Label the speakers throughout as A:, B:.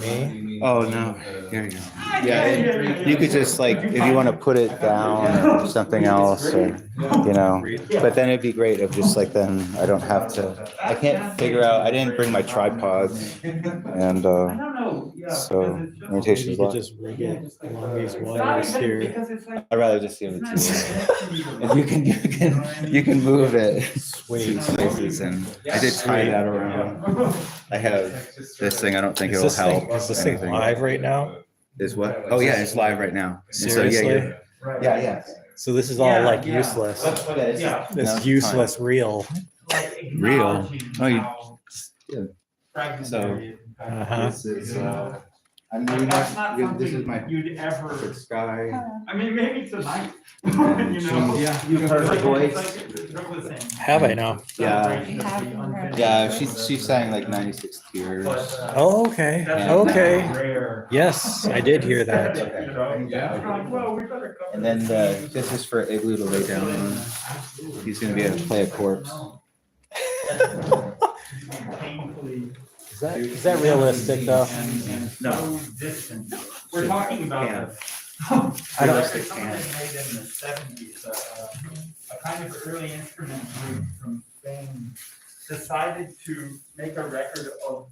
A: Me?
B: Oh, no, here you go. Yeah, you could just like, if you want to put it down or something else or, but then it'd be great if just like, then I don't have to, I can't figure out, I didn't bring my tripods and, so orientation
A: You
B: is
A: could
B: locked.
A: just rig it along these wires here.
B: I'd rather just give it to you. And you can move it to
A: Sweet.
B: places and I did tie that around. I have this thing, I don't think
A: Is
B: it'll
A: this thing,
B: help.
A: is this thing
B: anything.
A: live right now?
B: Is what? Oh yeah, it's live right now. And so,
A: Seriously?
B: yeah.
A: So this is all like useless. This useless reel.
B: Real. Oh, you. So
A: Uh-huh.
B: this is. This is my
C: you'd ever.
B: sky.
C: I mean, maybe tonight. You've
B: heard her voice.
A: Have I now?
B: Yeah, she sang like 96 Tears.
A: Oh, okay. Okay. Yes, I did hear that.
B: And then this is for Igloo to lay down on. He's gonna be able to play a corpse.
A: Is that realistic though?
B: No.
C: We're talking about.
A: I don't.
C: Something made in the 70s, a kind of early instrument group from Spain decided to make a record of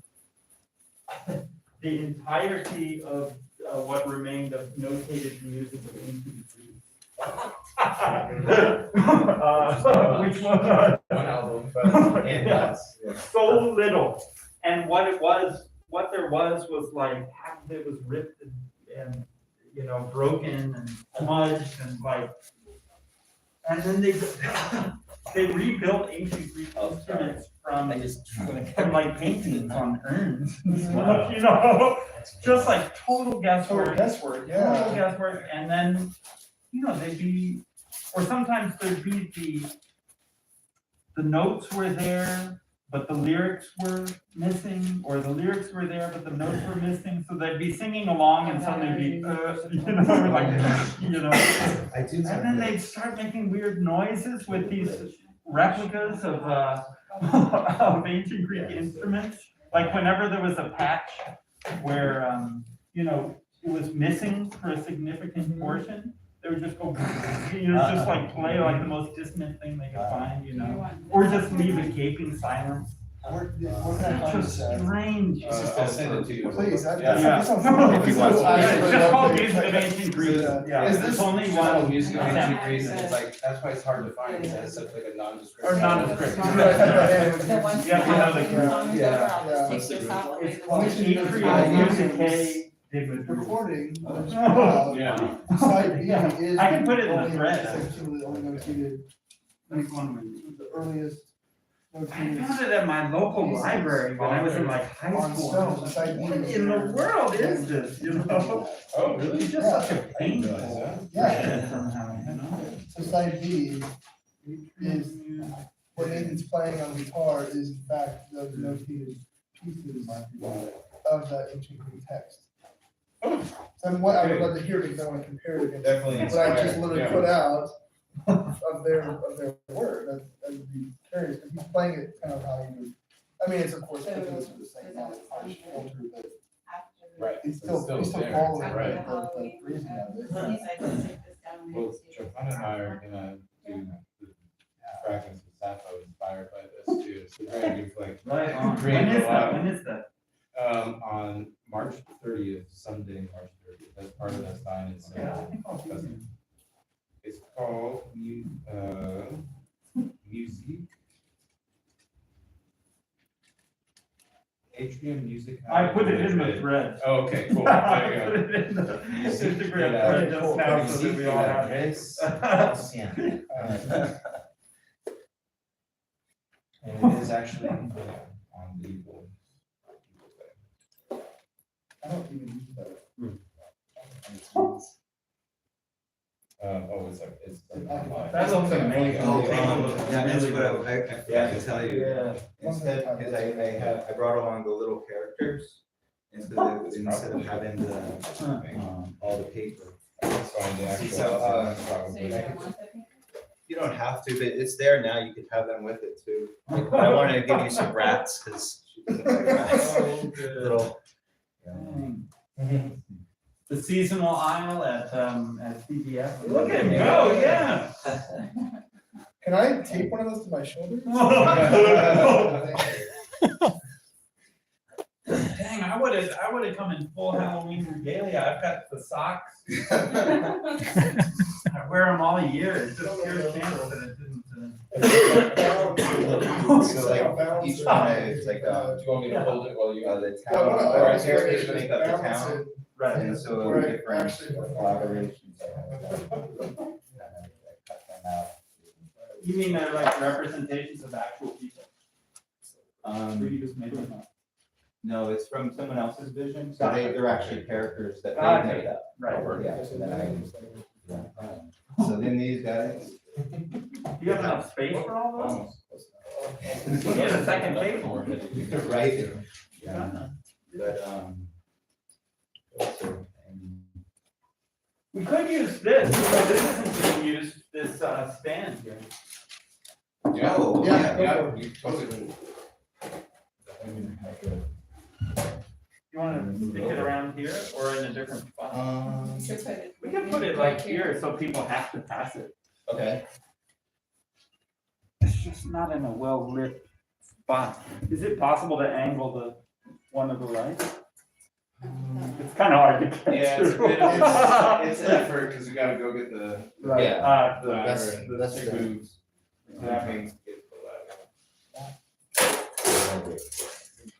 C: the entirety of what remained of notated music of ancient Greece. Which was
D: one album, but
C: yes, so little. And what there was like half of it was ripped and broken and smudged and like, and then they rebuilt ancient Greek instruments from like paintings on urns, just like total guesswork. Total guesswork, and then they'd be, or sometimes there'd be the notes were there, but the lyrics were missing, or the lyrics were there, but the notes were missing. So they'd be singing along, and suddenly be,
D: I do.
C: and then they'd start making weird noises with these replicas of of ancient Greek instruments. Like whenever there was a patch where it was missing for a significant portion, they would just go, just like play like the most dissonant thing they could find, or just leave a gaping silence. Just strange.
D: I'll send it to you.
E: Please,
B: If you want.
C: It's just called Music of Ancient Greece.
D: Is
C: There's
D: this
C: only
D: one
C: one
D: music of ancient
C: example.
D: Greece, and it's like, that's why it's hard to find, because it's such like a nondescript.
C: Or nondescript.
E: The
C: ones you have the group. It's called Music
E: Recording.
D: Yeah.
E: Side B is.
C: I can put it in the
E: only
C: thread.
E: section of the only notated,
C: That's one.
E: the earliest
C: I
E: notated.
C: found it at my local library when I was in like high
E: On
C: school.
E: stone, side B.
C: What in the world is this,
D: Oh, really?
C: It's just such a painful.
E: Yeah.
C: Somehow,
E: So side B is, what Nathan's playing on guitar is in fact the notated pieces of that ancient Greek text. So I would love to hear it because I want to compare it against
D: Definitely
E: what I just
D: inspired,
E: literally
D: yeah.
E: put out of their work. That would be curious, but he's playing it kind of how he would, I mean, it's of course, it's the same, not harsh filter, but
D: Right.
E: he's
D: It's
E: still
D: there,
E: following
D: right.
E: the reason of it.
D: Well, Johanna and I are gonna do the fragments of Sappho inspired by this too. So we're gonna do like,
C: Right on.
D: Great,
C: When is
D: a lot.
C: that? When is that?
D: on March 30th, Sunday, March 30th, that's part of that sign is,
C: Yeah, I think I'll do it.
D: it's called, Music. Atrium Music.
C: I put it in the thread.
D: Oh, okay, cool.
C: I
D: There
C: put
D: you go.
C: it in the
D: Music,
C: Instagram
D: yeah.
C: thread just now so that we all have it.
D: And it is actually on the board.
E: I don't even use that.
D: Oh, it's online.
C: That looks amazing.
B: Yeah, that's what I forgot to tell you.
C: Yeah.
B: Instead, because I brought along the little characters instead of having all the paper.
D: Let's find the actual.
B: So,
D: probably.
B: You don't have to, but it's there now. You could have them with it too. Like, I wanted to give you some rats because little.
C: The seasonal aisle at CVS. Look at him go, yeah.
E: Can I tape one of those to my shoulder?
C: Dang, I would have come in full Halloween regalia. I've got the socks. I wear them all year. It's just pure chance that it didn't.
B: So like each one is like,
D: Do you want me to hold it while you?
B: the town, or characters make up the town,
C: Right.
B: and so
E: Right,
B: different
E: actually.
B: collaborations. Cut them out.
C: You mean they're like representations of actual people? Or you just made them up?
B: No, it's from someone else's vision, so they're actually characters that
C: Gotcha.
B: they made up.
C: Right.
B: Yeah, so then so then these guys.
C: Do you have enough space for all those? You need a second table.
B: Right. Yeah. But,
C: We could use this, but this isn't being used, this stand here.
D: Yeah,
B: Oh,
D: yeah, you totally.
C: You wanna stick it around here or in a different spot? We can put it like here so people have to pass it.
B: okay.
C: It's just not in a well-lit spot. Is it possible to angle the one to the right? It's kind of hard to get
D: Yeah,
C: through.
D: it's an effort, because we gotta go get the.
C: Right,
B: Yeah.
C: the
D: ladder
B: That's-
D: and
B: that's
D: the
B: fair.
D: moves.
C: Exactly.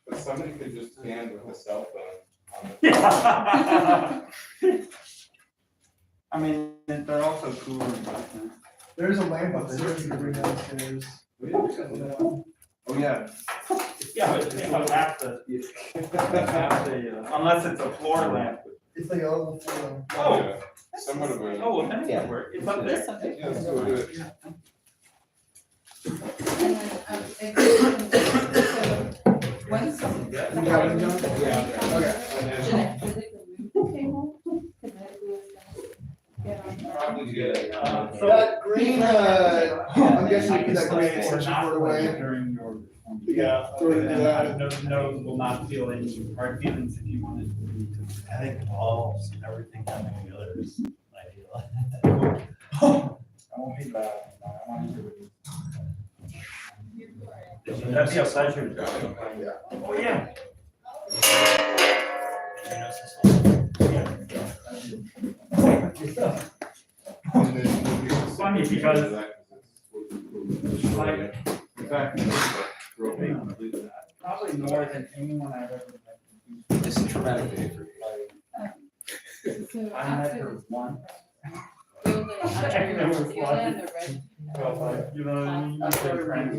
D: But somebody could just stand with a cell phone on it.
C: Yeah. I mean, they're also cooler and whatnot.
E: There's a lamp up there you can bring downstairs.
D: Oh, yeah.
C: Yeah, but they don't have to, unless it's a floor lamp.
E: It's like a little floor.
C: Oh.
D: Yeah. Somewhat of a.
C: Oh, well, then it
B: Yeah.
C: can work. It's up there.
D: Yeah, let's go do it. Probably good.
C: So-
E: That green, I'm guessing you put that green
C: Display
E: portion
C: not
E: for away.
C: during your.
E: Yeah, throw it in
C: And
E: that.
C: no, will not feel any hard feelings if you wanted.
A: I think all, everything coming together is ideal.
C: I won't be bad. I want you to. That'd be a pleasure. Oh, yeah. It's funny because like, probably more than anyone I've ever met.
B: It's a traumatic day for you.
C: I met her once.
F: You're
C: Like, you know what I mean? They're friends.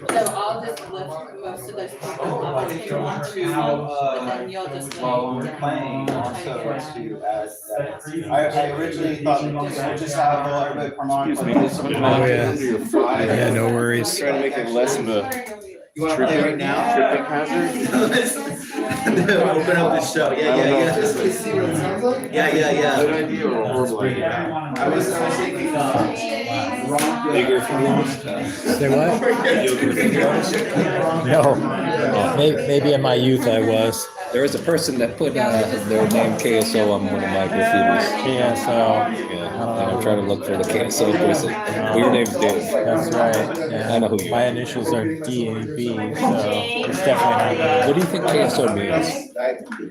F: So I'll just lift most of those people up if you want to, but then you'll just.
B: Well, we're playing also to add that. I originally thought that this would just have everybody come on.
G: Excuse me. Oh, yeah. Yeah, no worries.
D: Trying to make it less of a.
B: You wanna play right now?
D: Tripping hazard?
B: Open up the show, yeah.
E: Just to see what it sounds like?
D: Good idea or a horrible idea?
B: I was thinking,
G: Bigger Say what? No, maybe in my youth I was.
H: There was a person that put their name KSO on one of my graffitis.
G: Yeah, so,
H: Yeah, and I'm trying to look for the KSO person. Well, your name's Dave.
G: that's right. Yeah.
H: I know who you
G: My
H: are.
G: initials are D and B, so it's definitely not
H: What do you think KSO means?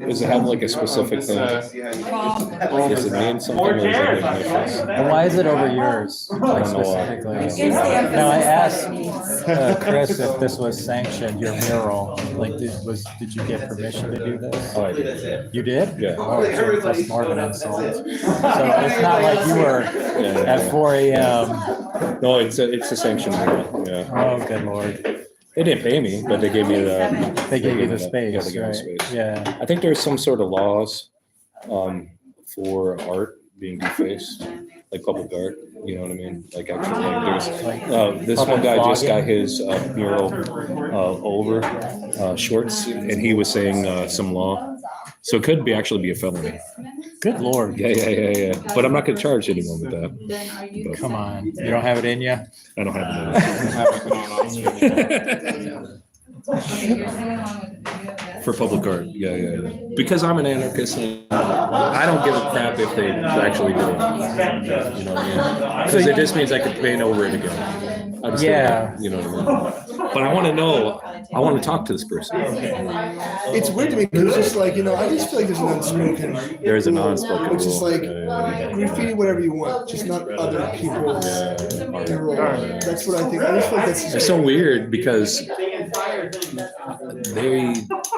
H: Does it have like a specific thing? Does it mean something or is it like initials?
G: And why is it over yours, like specifically? Now, I asked Chris if this was sanctioned, your mural, like, did you get permission to do this?
H: Oh, I did.
G: You did?
H: Yeah.
G: Oh, so that's more of an insult. So it's not like you were at 4 AM.
H: No, it's a sanctioned mural, yeah.
G: Oh, good lord.
H: They didn't pay me, but they gave me the.
G: They gave you the
H: Yeah,
G: space,
H: they gave me
G: right?
H: space.
G: Yeah.
H: I think there's some sort of laws for art being defaced, like public art, you know what I mean? Like actually, like there's, this one guy just got his mural over shorts, and he was saying some law. So it could actually be a felony.
G: Good lord.
H: Yeah. But I'm not gonna charge anyone with that. But
G: Come on. You don't have it in you?
H: I don't have it. For public art, yeah. Because I'm an anarchist, and I don't give a crap if they actually do it. You know what I mean? Because it just means I could paint over it again. I just
G: Yeah.
H: you know what I mean? But I want to know. I want to talk to this person.
E: It's weird to me because it's just like, I just feel like there's an unspoken.
H: There is an
E: rule,
H: unspoken
E: which is
H: rule.
E: like
H: Yeah.
E: graffiti whatever you want, just not other people's rule. That's what I think. I just feel like that's
H: It's so weird because
C: The entire thing.
H: they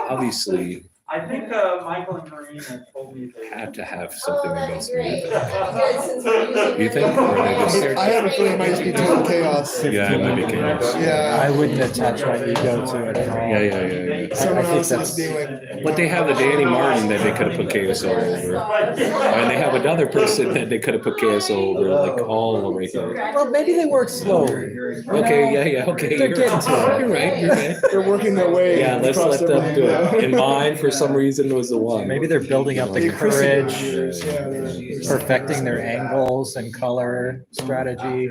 H: obviously
C: I think Michael and Marina told me they
H: have to have something against me.
F: You
H: You think? Or they just,
E: I have a feeling it might just be total chaos.
H: yeah, it might be chaos.
E: Yeah.
G: I wouldn't attach my ego to it at all.
H: Yeah.
E: Someone
G: I think
E: else
G: that's-
E: is being like.
H: But they have the Danny Martin that they could have put KSO over. And they have another person that they could have put KSO over, like all over here.
G: Well, maybe they work slowly.
H: Okay, yeah, okay.
G: They're getting to it.
H: You're right, you're right.
E: They're working their way.
H: Yeah, let's
E: across
H: let
E: their
H: them do
E: mind.
H: it. And mine, for some reason, was the one.
G: Maybe they're building up the
E: The
G: courage,
E: Yeah, they're-
G: perfecting their angles and color strategy.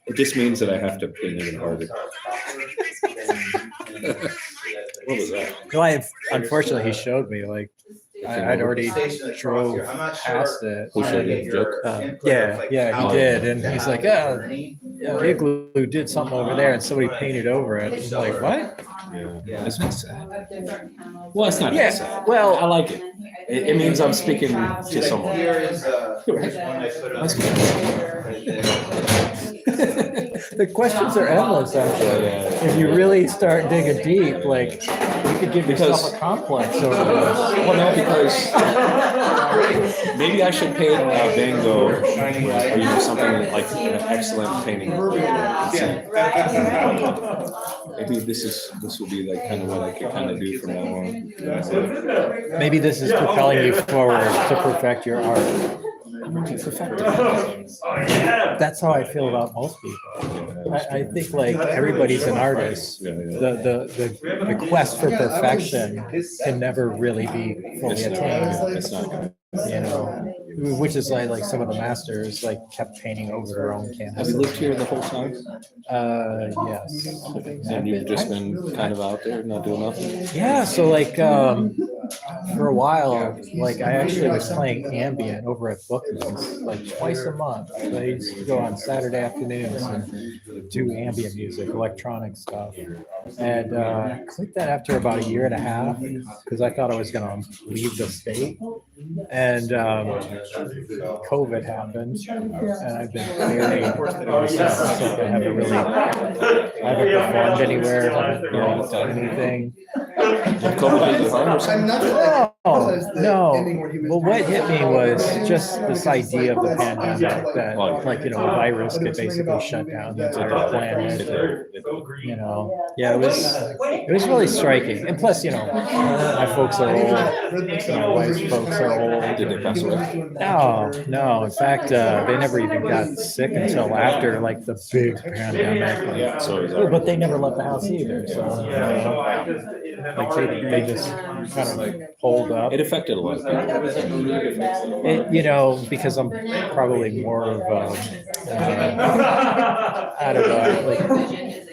H: It just means that I have to paint even harder. What was that?
G: No, unfortunately, he showed me, like, I'd already drove past it.
H: Who showed you the joke?
G: Yeah, he did. And he's like, Igloo did something over there and somebody painted over it. I'm like, what?
H: Yeah, that's not sad. Well, it's not
G: Yeah,
H: that sad.
G: well-
H: I like it. It means I'm speaking to someone. That's
G: The questions are endless, actually. If you really start digging deep, like, you could give yourself a complex over this.
H: Well, no, because maybe I should paint Van Gogh or something like an excellent painting. Maybe this will be like kind of what I could kind of do from now on.
G: Maybe this is propelling you forward to perfect your art. That's how I feel about most people. I think like everybody's an artist. The quest for perfection can never really be fully attained.
H: It's not gonna.
G: Which is like some of the masters like kept painting over their own
H: Have
G: canvas.
H: you lived here the whole time?
G: Yes.
H: And you've just been kind of out there, not doing nothing?
G: Yeah, so like for a while, like I actually was playing ambient over at Bookman's like twice a month. So I used to go on Saturday afternoons and do ambient music, electronic stuff. And quit that after about a year and a half because I thought I was gonna leave the state. And COVID happened, and I've been very ever since. Like I haven't performed anywhere, haven't done anything.
H: COVID hit you hard or something?
E: I'm not sure.
G: No. Well, what hit me was just this idea of the pandemic that, like, a virus could basically shut down the entire planet. Yeah, it was really striking. And plus, my folks are old, my wife's folks are old.
H: Did they pass away?
G: No. In fact, they never even got sick until after like the big pandemic.
H: Yeah, so
G: But they never left the house either. So like they just kind of like pulled up.
H: it affected a lot of people.
G: Because I'm probably more of out of like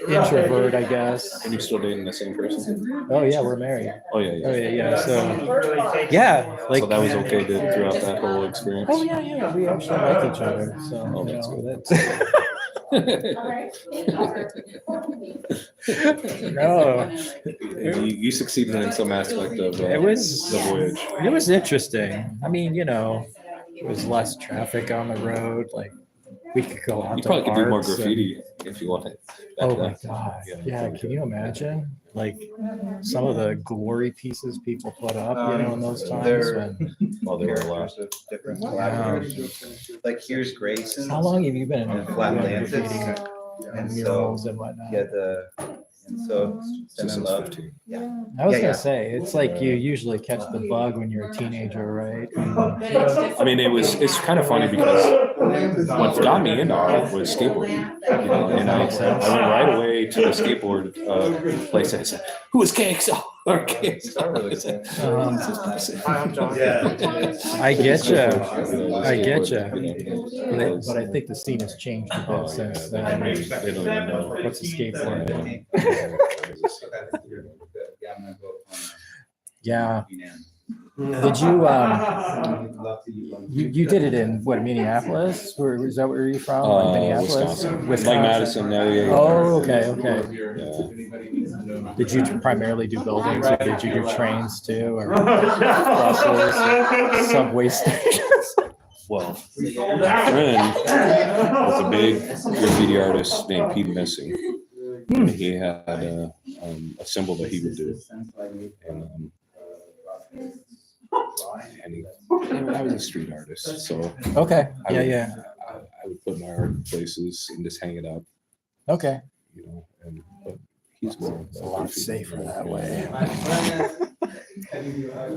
G: introvert, I guess.
H: And you're still dating the same person?
G: Oh yeah, we're married.
H: Oh yeah.
G: So yeah, like
H: So that was okay throughout that whole experience?
G: Oh yeah, we actually like each other. So
H: that's
G: that's no.
H: You succeeded in some aspect of
G: It was
H: the voyage.
G: It was interesting. I mean, it was less traffic on the road. Like we could go out.
H: You
G: to
H: probably could do more
G: parks and-
H: graffiti if you wanted.
G: Oh my God. Yeah. Can you imagine? Like some of the glory pieces people put up, in those times.
H: Well, there were a lot.
B: Different
G: Wow.
B: collaborations. Like here's Grayson.
G: How long have you been in
B: Flat
G: doing
B: Atlantis.
G: graffiti and murals and whatnot?
B: Yeah, so
H: Since I was 15.
G: I was
B: Yeah,
G: gonna
B: yeah.
G: say, it's like you usually catch the bug when you're a teenager, right?
H: I mean, it's kind of funny because what got me into art was skateboarding. And I went right away to the skateboard place and I said, "Who is KXL?" Okay.
G: Um,
E: Hi, I'm John.
G: I get you. I get
H: Skateboard,
G: you. But I think the scene has changed a bit since
H: They
G: then.
H: don't even know.
G: What's a skateboard? Yeah. Did you, you did it in what, Minneapolis? Or is that where you're from? Like Minneapolis?
H: Wisconsin. Like Madison, no, yeah.
G: Oh, okay, okay.
H: Yeah.
G: Did you primarily do buildings or did you do trains too? Or buses, subway stations?
H: Well, my friend was a big graffiti artist named Pete Messing. And he had a symbol that he would do. And I was a street artist, so
G: Okay,
H: I
G: yeah,
H: would-
G: yeah.
H: I would put my art in places and just hang it up,
G: Okay.
H: you know, but he's more.
G: It's a lot safer that way.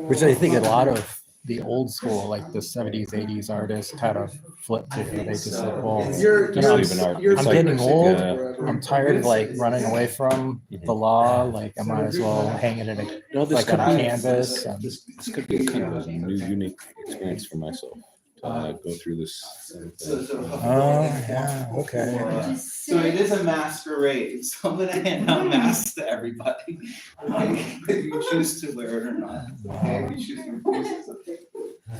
G: Which I think a lot of the old school, like the 70s, 80s artists kind of flip to. They just like, well,
H: It's not even art.
G: I'm
H: It's like-
G: getting old.
H: yeah.
G: I'm tired of like running away from the law. Like I might as well hang it in a,
H: No, this
G: like
H: could
G: on a
H: be
G: canvas. And,
H: this could be kind of a new, unique experience for myself to go through this.
G: oh, yeah, okay.
B: So it is a masquerade, so I'm gonna hand out masks to everybody. If you choose to wear it or not. Okay, if you choose to refuse, it's okay.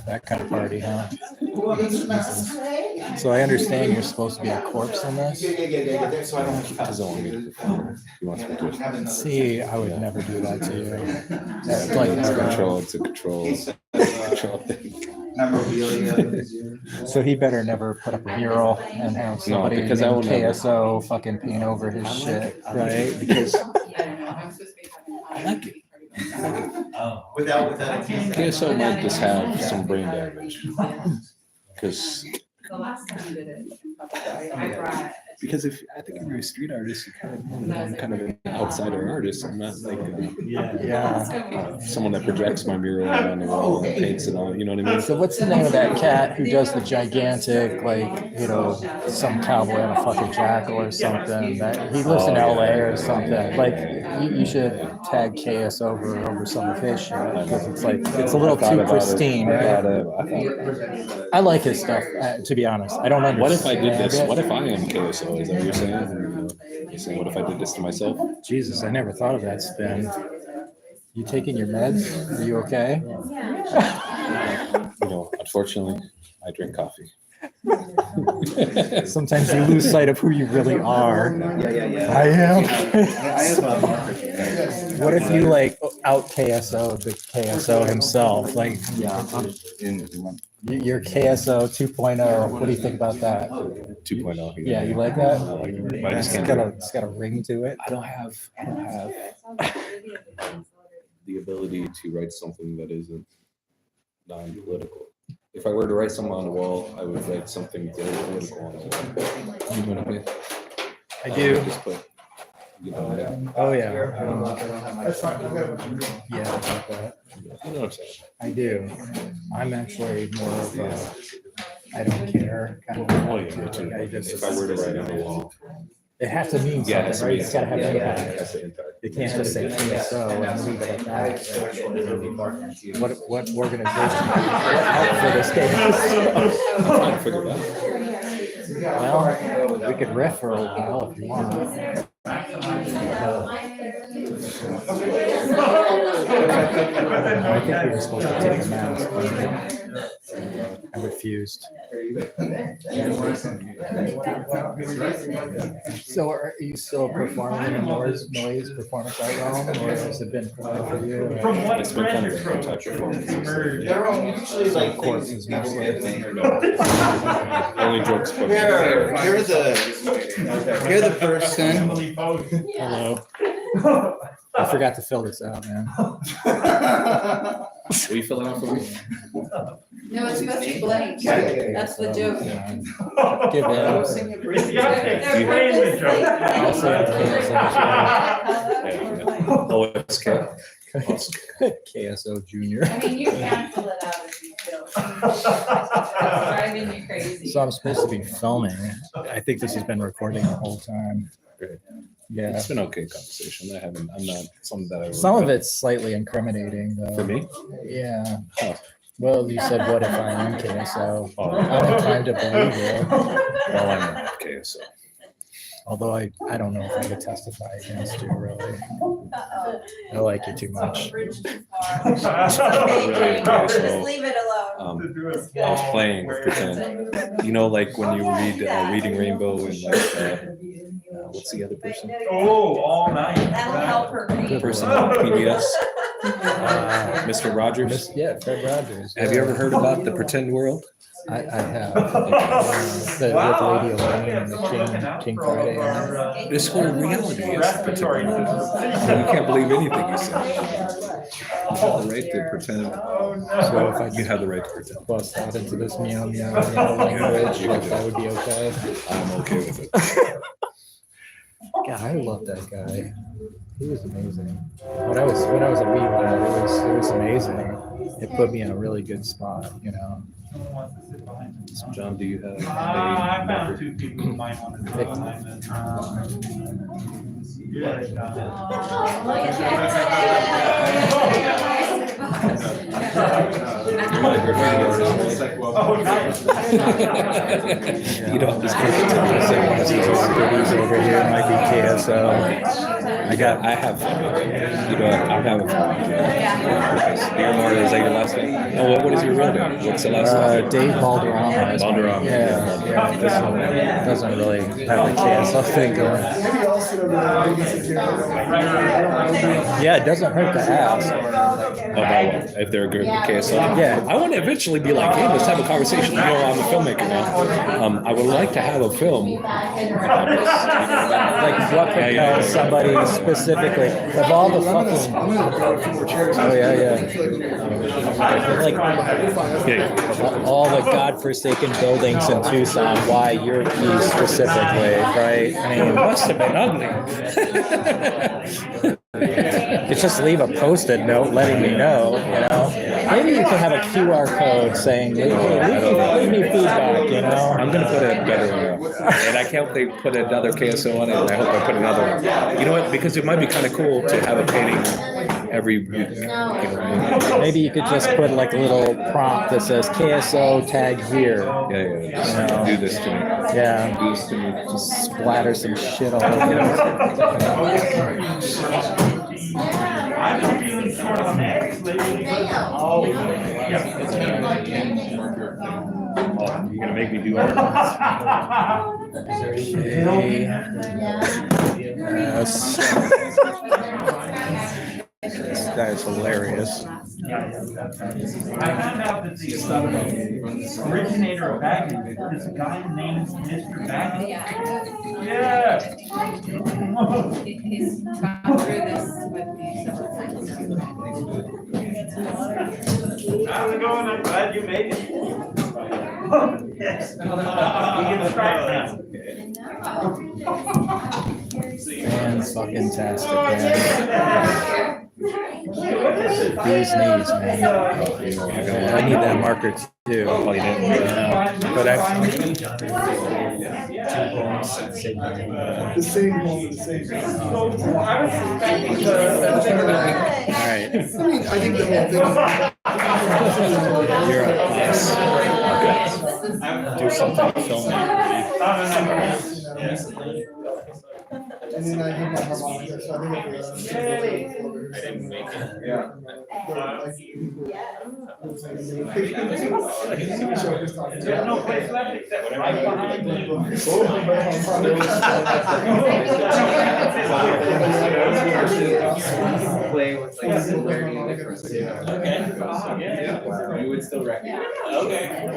G: That kind of party, huh?
B: Well, it's a masquerade.
G: So I understand you're supposed to be a corpse in this.
B: Yeah, so I don't.
H: He doesn't want me to perform. He wants me to.
G: See, I would never do that to you. That's
H: It's
G: like
H: a
G: never.
H: control. It's a control thing.
B: Memorabilia.
G: So he better never put up a mural and have somebody
H: because I
G: named
H: will never.
G: KSO fucking paint over his shit, right? Because
H: I like it.
B: Without a team.
H: KSO might just have some brain damage. Because
F: The last time you did it, I brought.
H: if you're a street artist, I'm kind of an outsider artist. I'm not like
G: yeah.
H: someone that projects my mural on the wall and paints it on. You know what I mean?
G: So what's the name of that cat who does the gigantic, like, you know, some cowboy on a fucking jackal or something? That he lives in LA or something. Like you should tag KS over some of his shit because it's like it's a little too pristine, right? I like his stuff, to be honest. I don't understand.
H: What if I did this?
G: it.
H: What if I am KSO? Is that what you're saying? You're saying, what if I did this to myself?
G: Jesus, I never thought of that spin. You taking your meds? Are you okay?
H: You know, unfortunately, I drink coffee.
G: Sometimes you lose sight of who you really are.
B: Yeah.
G: I am.
B: I have a marker.
G: What if you like out KSO the KSO himself? Like you're KSO 2.0. What do you think about that?
H: 2.0.
G: Yeah, you like that?
H: I like it. But I just
G: It's
H: can't.
G: got a ring to it.
H: I don't have the ability to write something that isn't non-political. If I were to write something on the wall, I would write something very political on the wall. You know what I mean?
G: I do.
H: Just put, you know,
G: Oh yeah.
E: That's fine.
G: Yeah, I like that.
H: you know what I'm saying?
G: I do. I'm actually more of a I don't care kind of.
H: Oh, yeah, me too.
G: I just,
H: If I were to write on the wall.
G: it has to mean
H: Yeah,
G: something, right? It's gotta have impact.
H: That's the impact.
G: You can't just say KSO and leave it at that. What organization, what outfit is KSO?
H: I'm trying to figure it out.
G: Well, we could riff for a while if you want. I think we were supposed to take a mask. But I refused. So are you still performing in noise performance art realm, or has it been quiet for you?
C: From what
H: It's been kind of a
C: friend
H: type of performance.
B: They're all usually like
G: Courses mostly.
H: Only jokes. But
B: You're the person.
G: Hello. I forgot to fill this out, man.
H: Will you fill it out for me?
F: No, it's supposed to be blank.
B: Yeah.
F: That's the joke.
G: Give it up. I'll say it's KSO. KSO Junior.
F: I mean, you can fill it out if you feel. It's driving you crazy.
G: So I'm supposed to be filming. I think this has been recording the whole time.
H: Great.
G: Yeah.
H: It's been okay conversation. I'm not something that I.
G: Some of it's slightly incriminating though.
H: For me?
G: Yeah.
H: Huh.
G: Well, you said, what if I am KSO?
H: Oh.
G: I'm inclined to believe it.
H: Well, I'm not KSO.
G: Although I don't know if I could testify against you, really. I like you too much.
H: Really,
F: Just
H: so,
F: leave it alone.
H: I was playing pretend. You know, like when you read Reading Rainbow and like what's the other person?
C: Oh, all night.
F: That'll help her.
H: The person on PBS, Mr. Rogers.
G: Yeah, Fred Rogers.
H: Have you ever heard about the pretend world?
G: I have. With Lady Elaine and the King Friday.
H: This whole reality is the pretend world. You can't believe anything you say. You have the right to pretend.
G: So if I
H: You have the right to pretend.
G: bust that into this meow language, like that would be okay.
H: I'm okay with it.
G: God, I love that guy. He was amazing. When I was a wee lad, it was amazing. It put me in a really good spot, you know.
H: So John, do you have
C: I
H: a
C: found
H: record?
C: two people who might want to sit behind this.
H: You don't just keep it to
G: Goodies over here might be KSO.
H: I have, you know, I have Dearmore, is that your last name? No, what is your real name? What's the last name?
G: Dave Balderrama. is my-
H: Balderrama.
G: Yeah, this one doesn't really have a KSO thing going.
E: Maybe I'll sit over there. Maybe sit here.
G: Yeah, it doesn't hurt to ask.
H: About what? If they're a good KSO?
G: Yeah.
H: I want to eventually be like, hey, let's have a conversation. You know, I'm a filmmaker now. I would like to have a film.
G: Like what propels somebody specifically of all the fucking like all the godforsaken buildings in Tucson, why your piece specifically, right? I mean,
H: It must have been ugly.
G: just leave a post-it note letting me know, you know. Maybe you can have a QR code saying, hey, leave me feedback, you know.
H: I'm going to put a better one. And I can't they put another KSO on it. And I hope I put another one. You know what? Because it might be kind of cool to have a painting every week. You know?
G: Maybe you could just put like a little prompt that says KSO tag here.
H: Yeah. Just do this to me.
G: Yeah.
H: Do this to me.
G: Just splatter some shit all over it.
C: I'm feeling sort of next.
H: Oh, you're going to make me do art?
G: Yes. This guy is hilarious.
C: I found out that the originator of Baggins is a guy named Mr. Baggins. Yeah.
F: He's gone through this with me several times.
C: How's it going? I'm glad you made it. Yes. We can start now.
G: Fan-fucking-tastic, man. These knees, man. I need that marker too.
H: Oh, you didn't?
G: But
E: The same one, the same.
G: all right.
E: I mean, I think the whole thing.
G: You're a class. Do something filming.
E: And then I have my harmonica, so I think
C: There's no place left except right behind you.
I: Play with like similarity and differences. You would still recognize. Okay.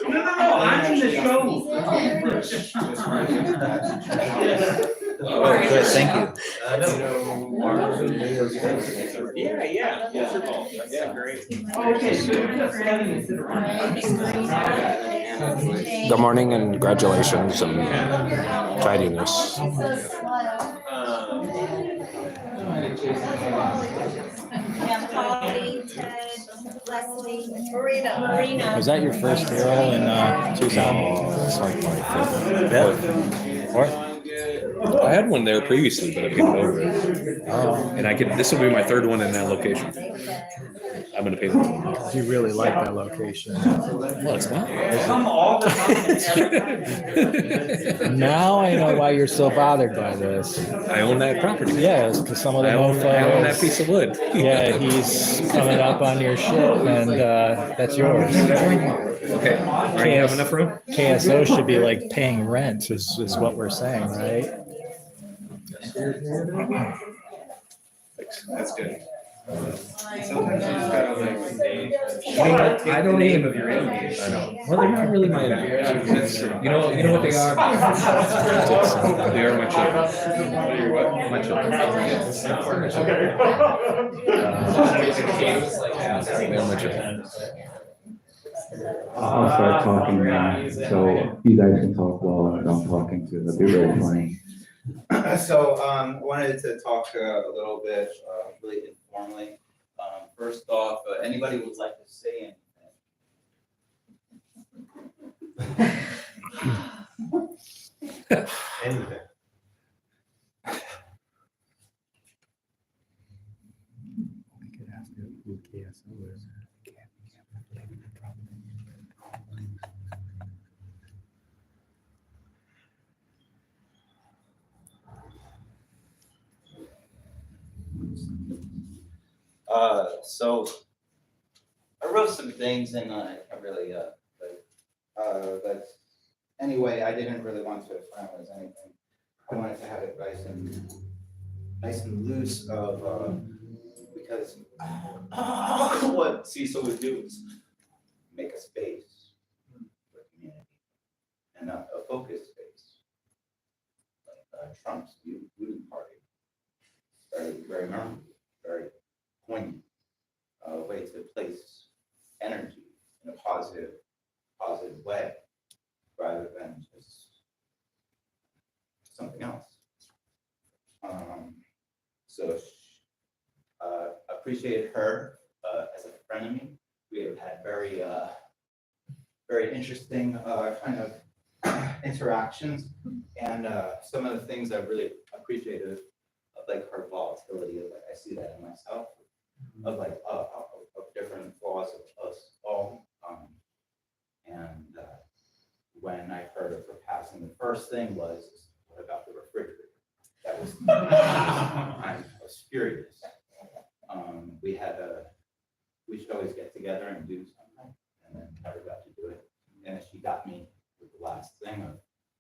C: No, I'm in the show.
B: Oh, good, thank you.
I: Yeah, great.
C: Okay, so you're just standing and sit around.
H: Good morning and congratulations and tidiness.
G: Was that your first mural in Tucson?
H: It's like my fifth.
G: Fourth?
H: I had one there previously, but I painted over it. And this will be my third one in that location. I'm gonna paint it.
G: You really like that location.
H: Well, it's not.
C: Come all the time.
G: Now I know why you're so bothered by this.
H: I own that property.
G: Yes, because some of the
H: I own that
G: mofos.
H: piece of wood.
G: Yeah, he's coming up on your shit, and that's yours.
H: Okay. Are you have enough room?
G: KSO should be like paying rent, is what we're saying, right?
H: That's good.
I: Sometimes you just gotta like engage.
H: I don't aim of your enemies. I know. Well, they're not really my enemies. You know what they are? They are my children. You're what? My children. They are my children.
J: I'll start talking now, so you guys can talk while I'm talking too. That'd be really funny.
B: So, wanted to talk a little bit, really informally. First off, anybody would like to say anything? Anything. So I wrote some things and I really, but anyway, I didn't really want to finalize anything. I wanted to have it nice and loose because what Cecil would do is make a space for community and a focused space. Like Trump's Woody Party. Very memorable, very poignant way to place energy in a positive way rather than just something else. So appreciated her as a friend of me. We have had very interesting kind of interactions, and some of the things I really appreciated, like her volatility, like I see that in myself, of like of different flaws of us all. And when I heard of her passing, the first thing was, what about the refrigerator? That was, I was furious. We should always get together and do something, and then never got to do it. And she got me with the last thing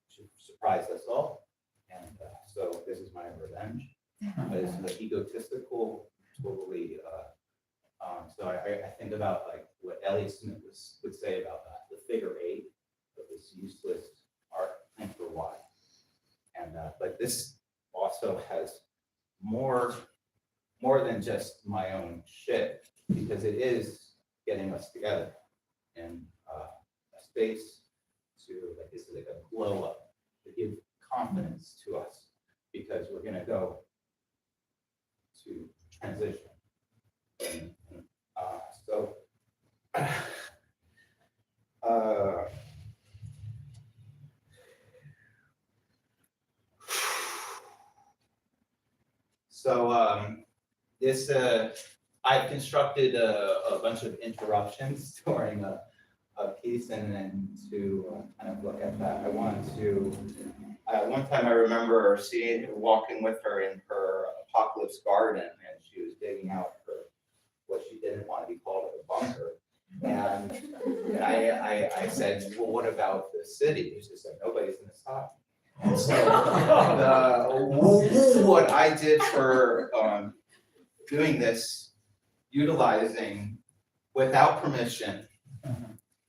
B: she surprised us all. And so this is my revenge. It's egotistical, totally. So I think about like what Elliot Smith would say about that, the figure eight of this useless art, and for why. And but this also has more than just my own shit, because it is getting us together in a space to, like, this is like a glow up to give confidence to us, because we're gonna go to transition. And, this I've constructed a bunch of interruptions during a piece, and then to kind of look at that, I wanted to. One time I remember walking with her in her apocalypse garden, and she was digging out what she didn't want to be called a bunker. And I said, well, what about the city? She said, nobody's going to stop me. And so what I did for doing this, utilizing without permission,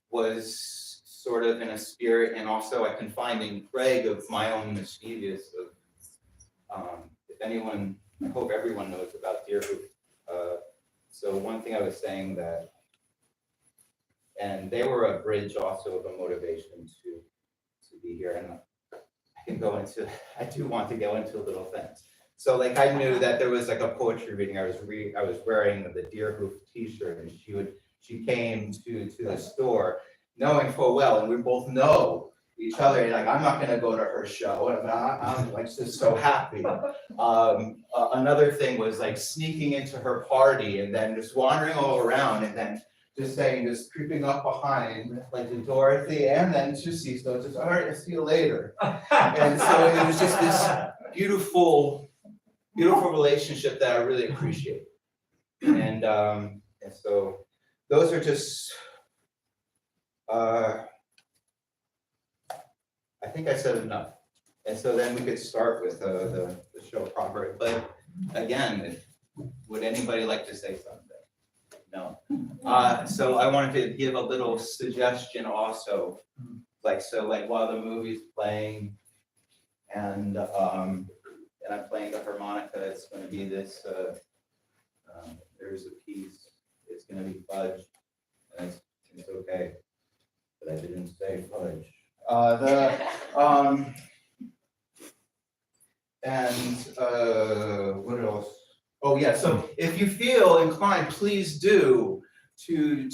B: was sort of in a spirit, and also I confined in Craig of my own mischievous of, if anyone, I hope everyone knows about Deerhoop. So one thing I was saying that, and they were a bridge also of a motivation to be here, and I do want to go into little things. So like I knew that there was like a poetry reading. I was wearing the Deerhoop t-shirt, and she came to the store knowing full well, and we both know each other, and like, I'm not gonna go to her show, and I'm like just so happy. Another thing was like sneaking into her party and then just wandering all around and then just creeping up behind like the Dorothy and then Chisisto, just, all right, I'll see you later. And so it was just this beautiful relationship that I really appreciate. And so those are just, I think I said enough. And so then we could start with the show proper. But again, would anybody like to say something? No. So I wanted to give a little suggestion also. Like while the movie's playing and I'm playing the harmonica, it's going to be this, there's a piece, it's going to be fudge. And it's okay, but I didn't say fudge. What else? Oh yeah, so if you feel inclined, please do to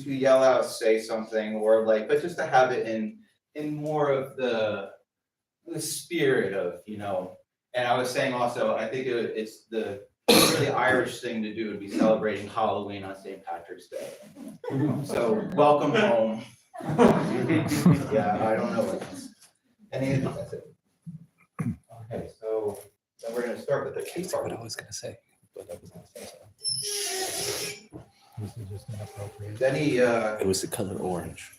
B: yell out, say something, or like, but just to have it in more of the spirit of, you know. And I was saying also, I think it's the really Irish thing to do would be celebrating Halloween on St. Patrick's Day. So welcome home. Yeah, I don't know what else. That's it. Okay, so then we're gonna start with the key part.
G: What I was gonna say. But I was gonna say so. This is just inappropriate.
B: Any
H: It was the color orange.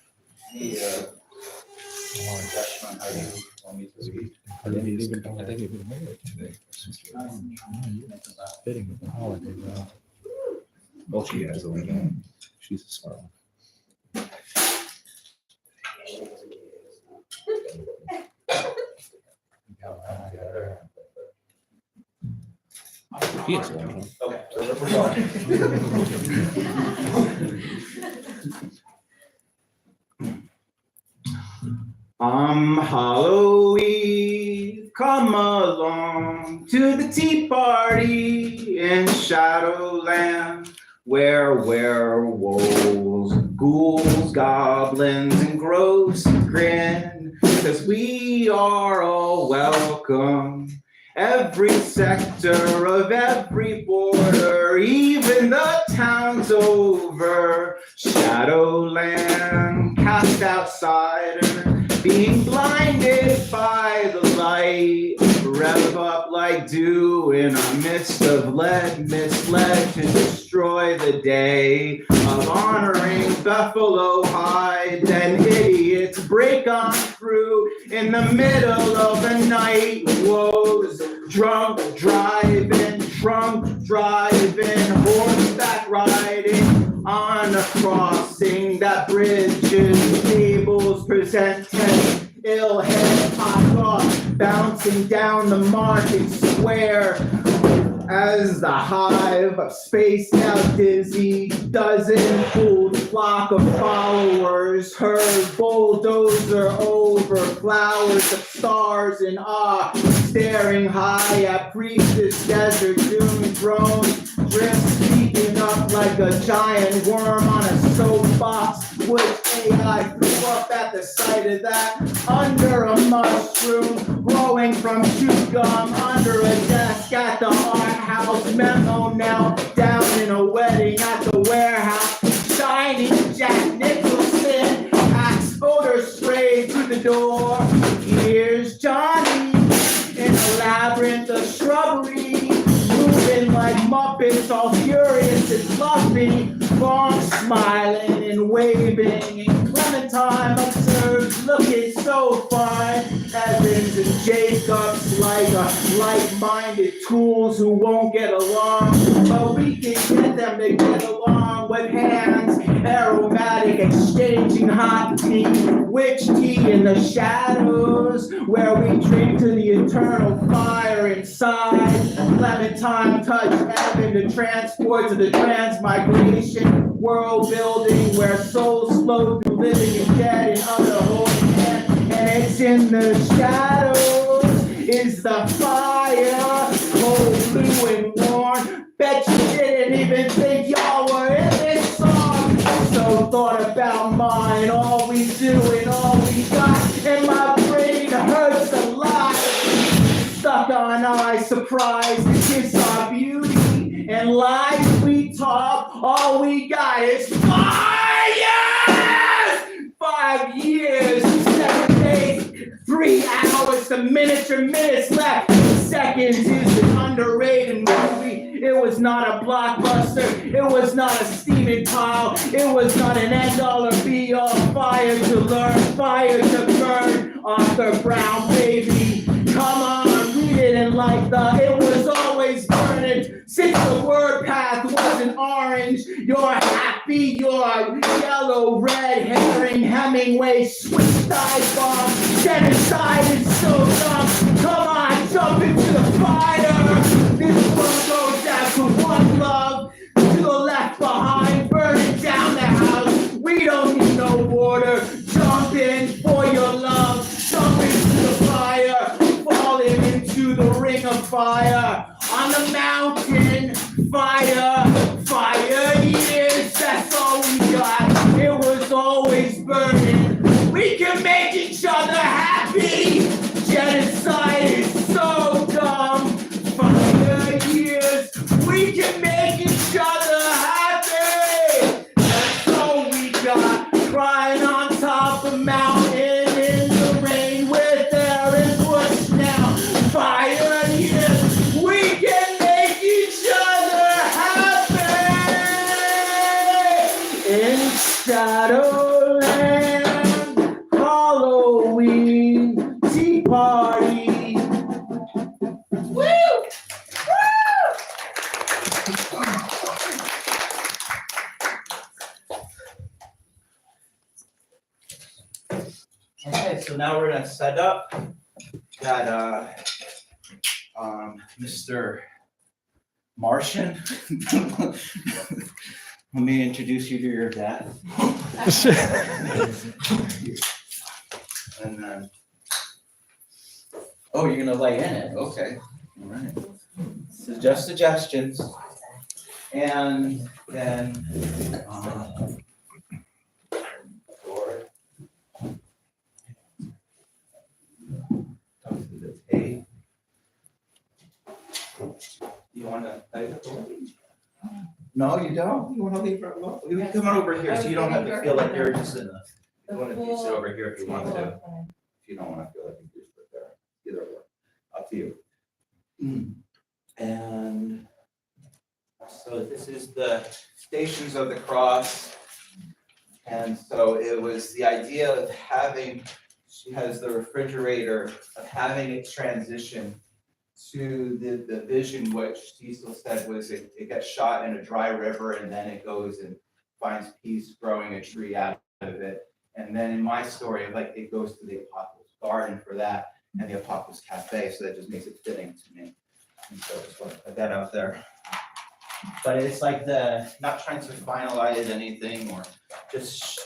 B: suggestion on how you want me to speak?
G: I didn't even know it today. Fitting with the holiday, though.
H: Well, she has a little. She's a smart one. He has a little.
B: Okay, so we're going. Halloween, come along to the tea party in Shadowland, where werewolves, ghouls, goblins, and ghosts grin, 'cause we are all welcome. Every sector of every border, even the towns over. Shadowland, cast outsider, being blinded by the light. Rev up like dew in a mist of lead, misled to destroy the day of honoring Buffalo Hide. Then idiots break on through in the middle of the night. Woes, drunk driving, horseback riding on a crossing that bridges tables presented. Ill head pop off, bouncing down the market square as the hive of spaced out dizzy dozen-fooled flock of followers heard bulldozer over flowers of stars in awe, staring high at priestess desert dune drones, drift speaking up like a giant worm on a soapbox. Which AI threw up at the sight of that under a mushroom growing from chewed gum under a desk at the art house. Memo now down in a wedding at the warehouse. Shining Jack Nicholson, axe odor spray through the door. Here's Johnny in a labyrinth of shrubbery, moving like Muppets, all furious and fluffy. Long smiling and waving, and Clementine observes, looking so fine. Evans and Jacobs like like-minded tools who won't get along, but we can get them to get along with hands. Aromatic, exchanging hot tea, witch tea in the shadows, where we drink to the eternal fire inside. Clementine touch Evan to transport to the transmigration world building, where souls flow through living and dead and under holding hand. And it's in the shadows is the fire, cold, blue, and warm. Bet you didn't even think y'all were in this song. So thought about mine, all we do and all we got. And my
K: prize is our beauty and life we talk. All we got is 5 years! 5 years, 7 days, 3 hours, the minutes left. Seconds is an underrated movie. It was not a blockbuster. It was not a steaming pile. It was not an end-all or be-all. Fire to learn, fire to burn. Arthur Brown, baby. Come on, read it and like it was always burning. Since the word path wasn't orange, you're happy, you're yellow, red herring, Hemingway, switch dive bomb. Genocide is so dumb. Come on, jump into the fire. This one goes out to one love, to the left behind, burning down the house. We don't need no water. Jump in for your love. Jump into the fire, falling into the ring of fire. On the mountain, fire, fire years, that's all we got. It was always burning. We can make each other happy. Genocide is so dumb. Fire years, we can make each other happy. That's all we got. Crying on top of mountain in the rain with air and bush now. Fire years, we can make each other happy. In Shadowland, Halloween, Tea Party. Woo! Okay, so now we're gonna set up. Got Mr. Martian. Let me introduce you to your dad. And then, oh, you're gonna lay in it, okay, all right. So just suggestions. And then, you wanna, no, you don't? You wanna leave her alone? You can come on over here, so you don't have to feel like you're just in the, you wanna sit over here if you want to. If you don't wanna feel like you just put there, either way, up to you. And so this is the Stations of the Cross. And so it was the idea of having, she has the refrigerator, of having it transition to the vision, which Cecil said was it gets shot in a dry river and then it goes and finds peace growing a tree out of it. And then in my story, like it goes to the Apocalypse Garden for that and the Apocalypse Cafe, so that just makes it fitting to me. And so I just want to put that out there. But it's like not trying to finalize anything or just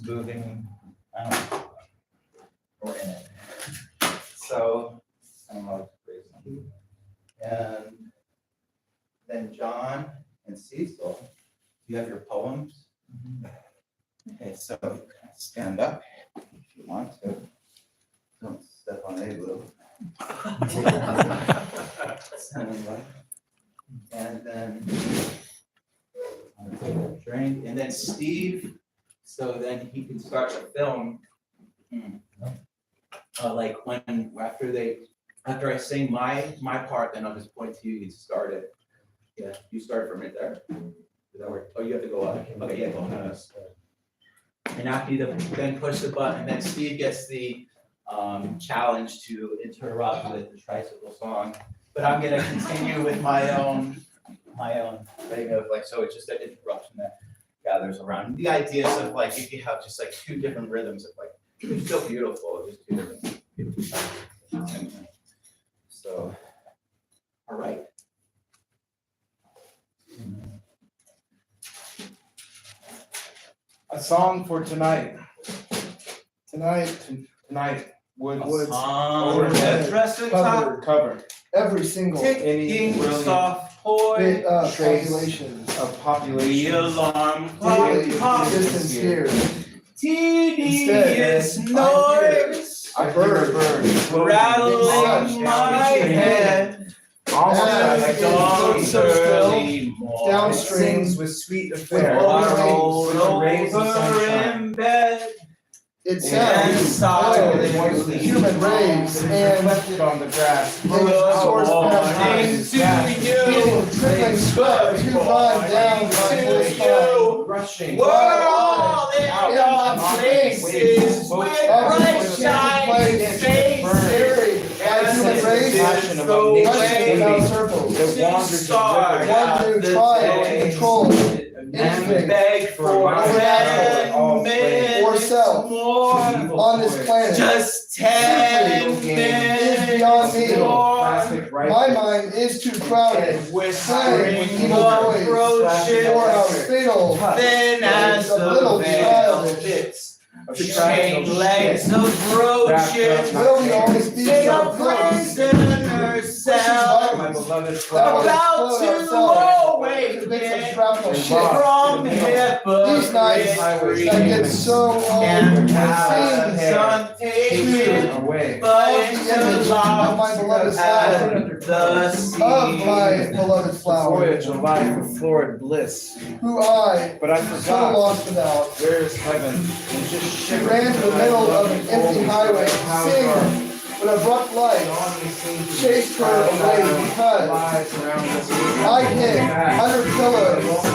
K: moving, I don't know, or in it. So, I don't know, and then John and Cecil, you have your poems. Okay, so stand up if you want to. Don't step on a glue. And then drink, and then Steve, so then he can start the film. Like when after I sing my part, then I'll just point to you. You start it. Yeah, you start from right there. Does that work? Oh, you have to go up. Okay, yeah, go on. And after you then push the button, and then Steve gets the challenge to interrupt with the tricycle song. But I'm gonna continue with my own thing of like, so it's just an interruption that gathers around. The idea is of like if you have just like two different rhythms of like it's still beautiful, just two different. So, all right.
E: A song for tonight. Tonight. Woods. Cover. Every single
K: Ticking soft
E: bit
K: boy,
E: of
K: trace
E: population.
K: the alarm
E: Daily
K: clock,
E: existence here.
K: tedious noise.
E: a bird.
K: rattling my head.
E: As it floats so downstream
K: with sweet
E: affair.
K: Rolled over in bed.
E: it sounds of human rays and
K: on the grass.
E: a source
K: Morning to you.
E: trickling sweat to run down my whole spine.
K: Rushing. We're all in our places with bright shining faces.
E: As human rays
K: Passion
E: go
K: about
E: rushing
K: nature.
E: without circles. One to try to control
K: And
E: instinct
K: beg for
E: or self
K: more.
E: on this planet
K: Just 10
E: is
K: minutes
E: beyond me.
K: more.
E: My mind is too crowded,
K: Whispering
E: with evil voice,
K: approaches,
E: for our fatal
K: thin as
E: the
K: the
E: little
K: veil
E: child.
K: fits. Chain legs of roaches.
E: Will we always be
K: Take
E: so
K: a
E: close?
K: prisoner cell.
E: My beloved
K: About to awaken from
E: These nights
K: hypocrisy.
E: that get so old
K: And
E: seem
K: passion taken,
E: of
K: but
E: the image of my beloved flower,
K: at the sea.
E: of my beloved flower,
I: Voyage of life of florid bliss.
E: who I
I: But I
E: so
I: forgot,
E: lost without.
I: where is heaven? And just
E: She ran to the middle of an empty highway, sing, but abrupt light chased her away because I hid under pillows,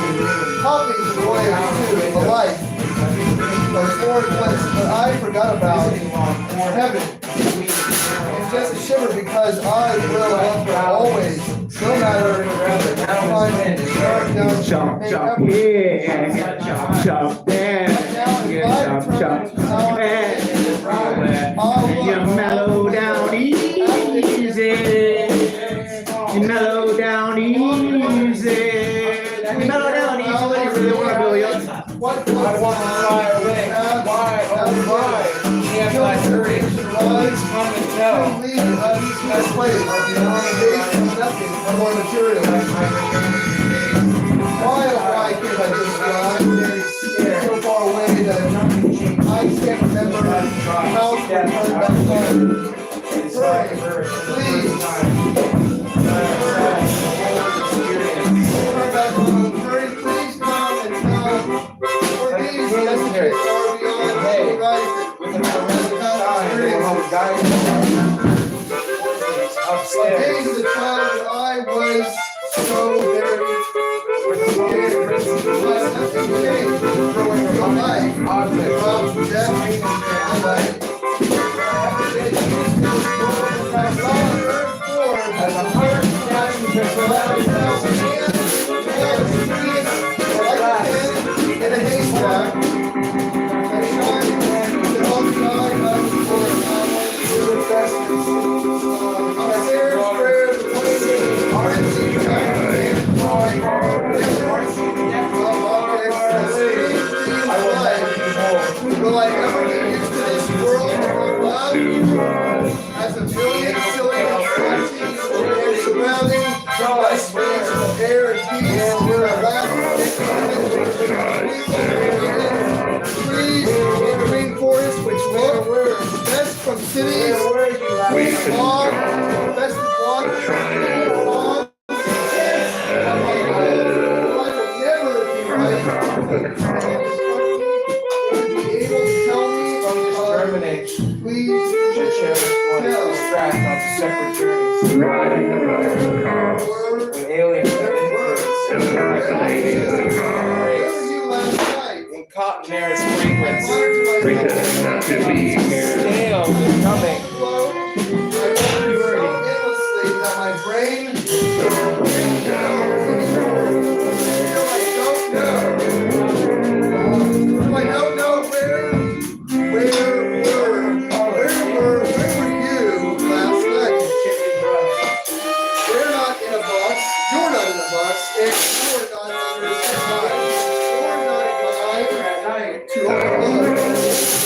E: copies of voyage to the light of florid bliss, but I forgot about heaven. And just shiver because I will love her always, no matter how I'm dark down.
K: Chop, chop here, chop, chop there, chop, chop, you mellow down easy, you mellow down easy, you mellow down easy when you really wanna go, yo.
E: What
I: I want to fly away. Why? Oh, why? Can't I hurry? Please come and tell.
E: lead us this place, based on nothing or more material. Why can't I just fly so far away that I can't remember how to return back home? Hurry, please. Return back home. Hurry, please come and tell. For these messages are beyond the horizon.
I: With an time, how guide
E: Days as a child, I was so very scared. But nothing changed. Growing from life, from death and life. I saw an earth form as a heart in a haystack. And shining the outside of the forest. Will I ever get used to this world of love? As a million silly attractions and surrounding by space of air and peace, trees and green forests which look best from cities, fog, best of water, please
I: distract on separate journeys. When aliens have in cotton air is fragrance. Snails are coming.
E: My brain I don't know where were you last night? We're not in a box, you're not in a box, and you're not under surprise. You're not in mine to overlook.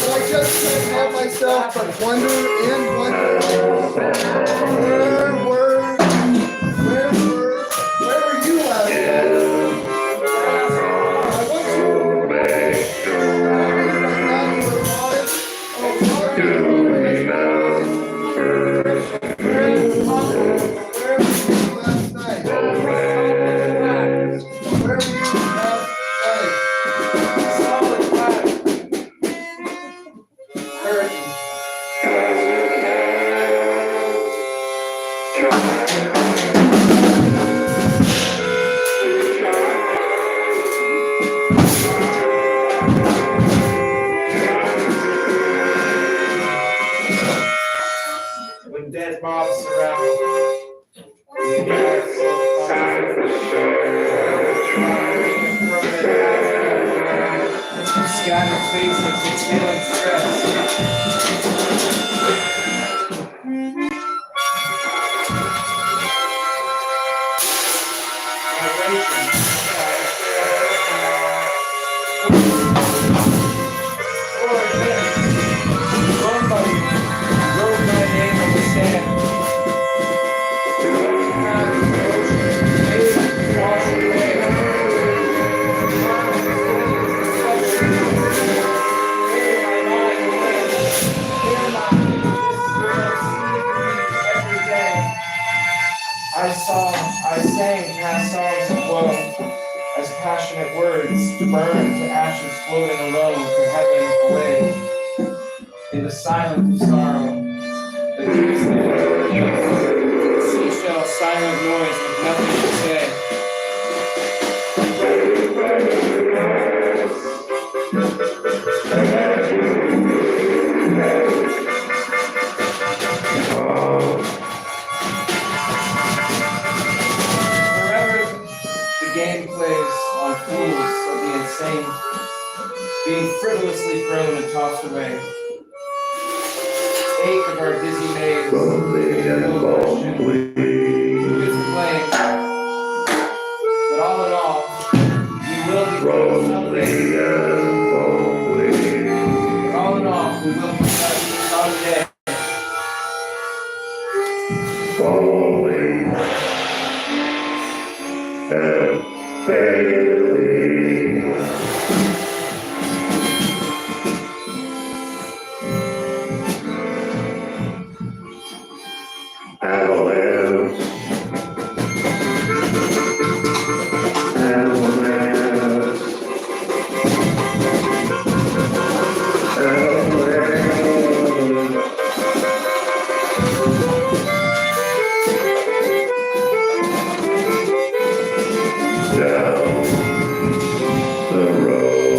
E: But I just can't help myself but wonder and wonder. Where were you last night? I want you.
I: happy faces exhaling stress. Somebody wrote my name on the sand. Wash away. I sang past songs of woe, as passionate words burned to ashes floating alone to heaven away. In the silence of sorrow, the seashell silent noise with nothing to say. Forever the game plays on fools of the insane, being frivolously thrown and tossed away. Ache of our dizzy maze, no question, who is to blame? But all in all, we will be judged someday. But all in all, we will be judged someday.
L: Following and failing. Avalanche. Avalanche. Down the road.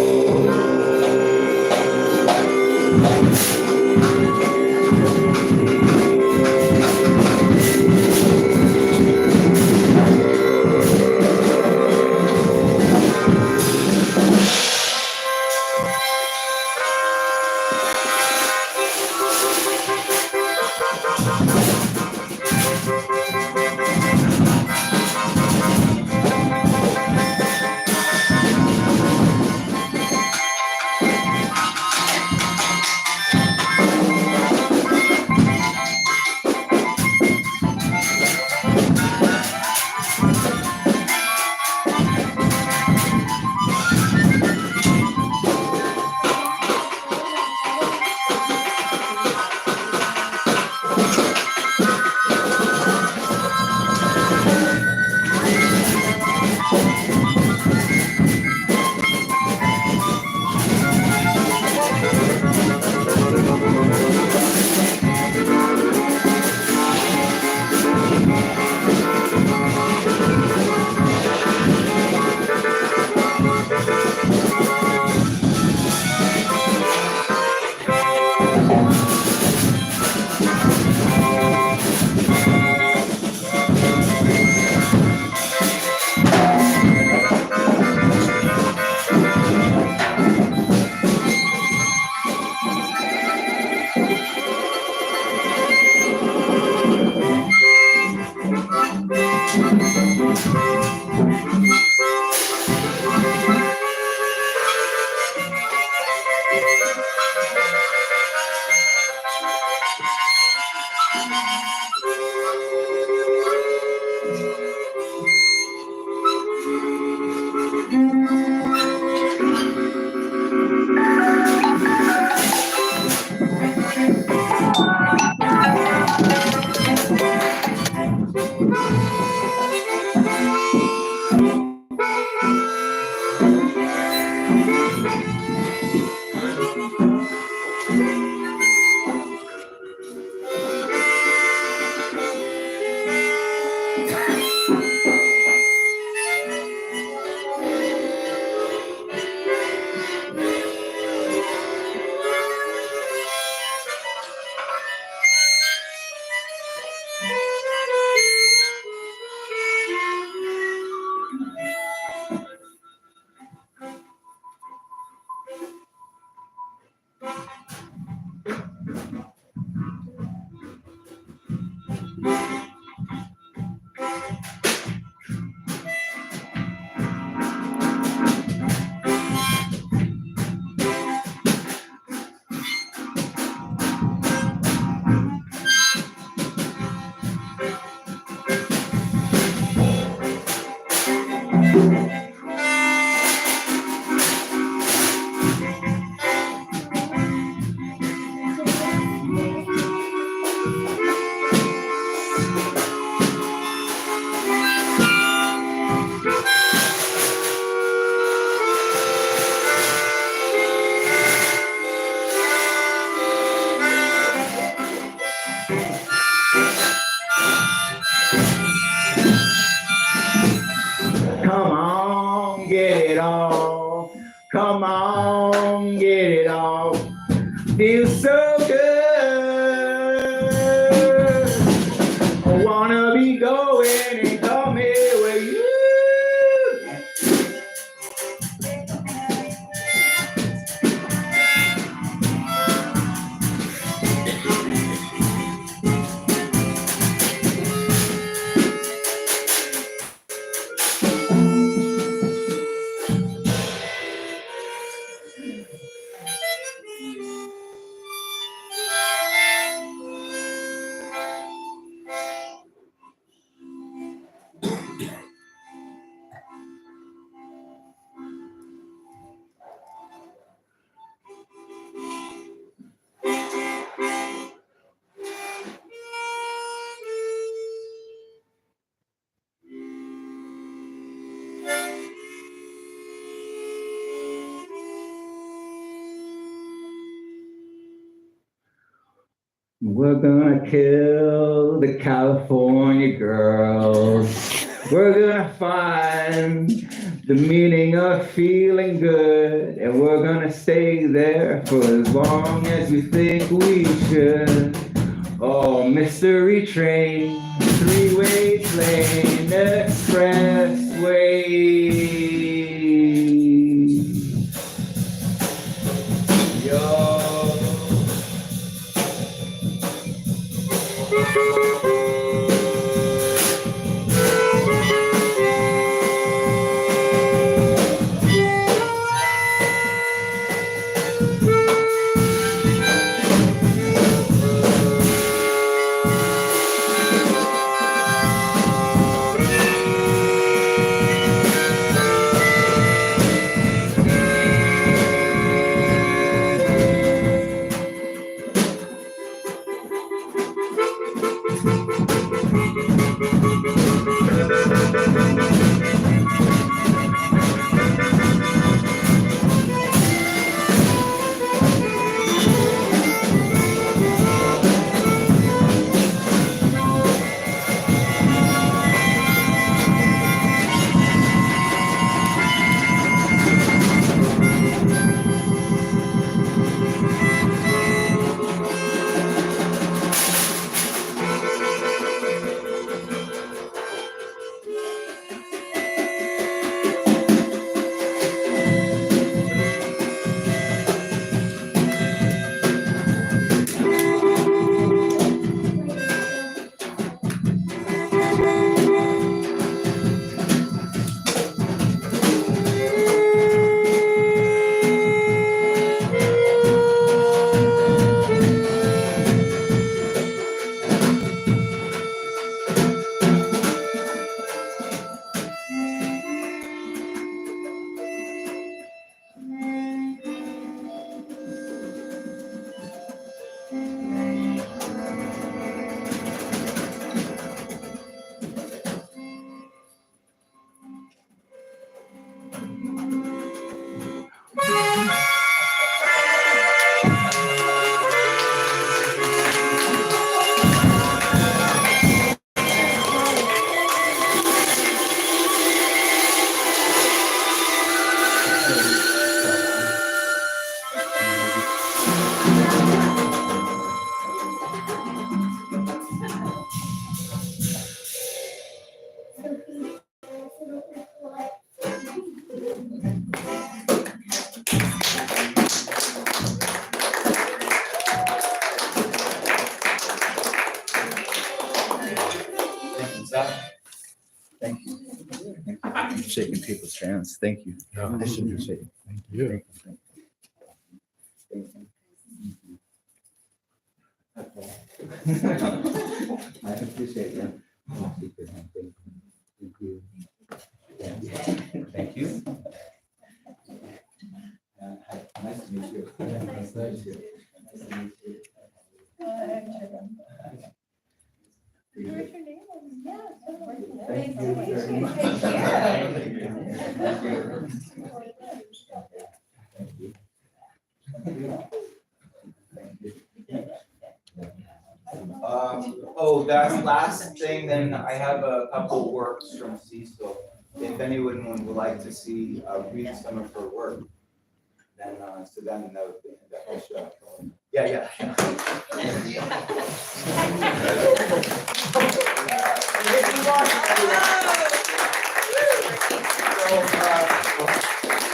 K: Come on, get it on. Come on, get it on. Feels so good. I wanna be going and coming with you. We're gonna kill the California girls. We're gonna find the meaning of feeling good, and we're gonna stay there for as long as we think we should. Oh, mystery train, three-way plane, expressway. Yo. Thank you. I'm shaking people's hands. Thank you. I should be shaking.
G: Thank you.
K: I appreciate that. Thank you.
B: Thank you. Nice to meet you. Nice to meet you. Thank you very much. Oh, that last thing, then I have a couple works from Cecil. If anyone would like to see, read some of her work, then, so then that would be, that will show. Yeah.